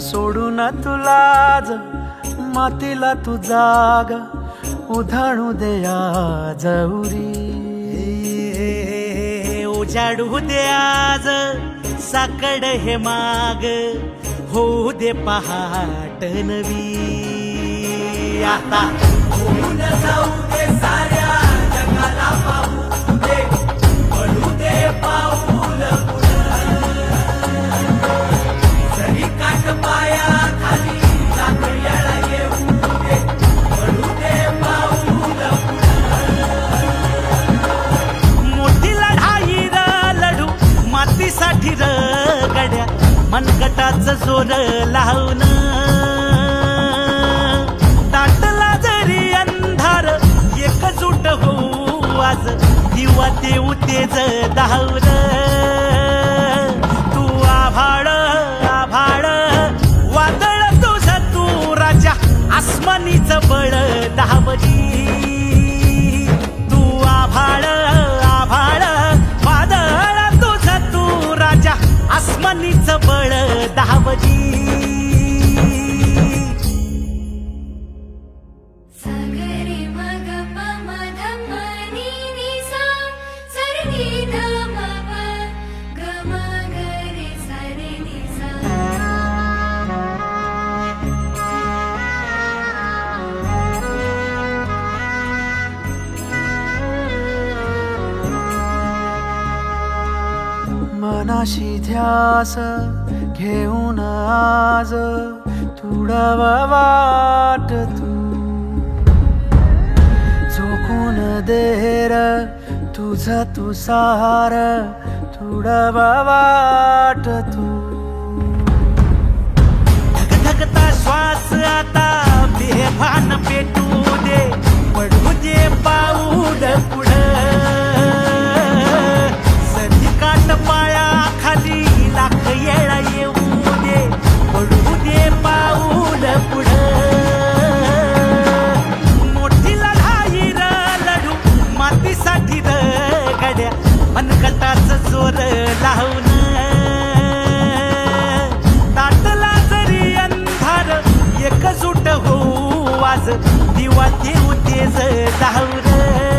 सोडून तुलाज मातीला तू जाग उधाणू दे आज उरी उजाडू दे आज साकड हे माग होऊ दे पहाट नवी आता होऊन जाऊ दे साऱ्या जगाला पाहू दे पडू दे पाऊल जरी काट पाया खाली लाकड्याला येऊ दे पडू दे पाऊल मोठी लढाई र लढू मातीसाठी र गड्या मनगटाचं जोर लावून दाटला जरी अंधार एकजूट होऊ आज दिवा देऊ तेज धावून तू आभाळ आभाळ वादळ तुझं तू राजा आसमानीचं बळ धावली तू आभाळ आभाळ वादळ तुझं तू राजा आसमानीचं बळ धावली मनाशी ध्यास घेऊन आज तुडव वाट तू झोकून देर तुझ तू सार तुडव वाट तू धगधगता श्वास आता बेभान पेटू दे पडू दे पाऊल पुढं काट पाया खाली लाख येळा येऊ दे पडू दे पाऊल पुढं मोठी लढाई र लढू मातीसाठी र गड्या मनगटाचं जोर लावून दाटला जरी अंधार एकजूट होऊ आज दिवा देऊ तेज धावून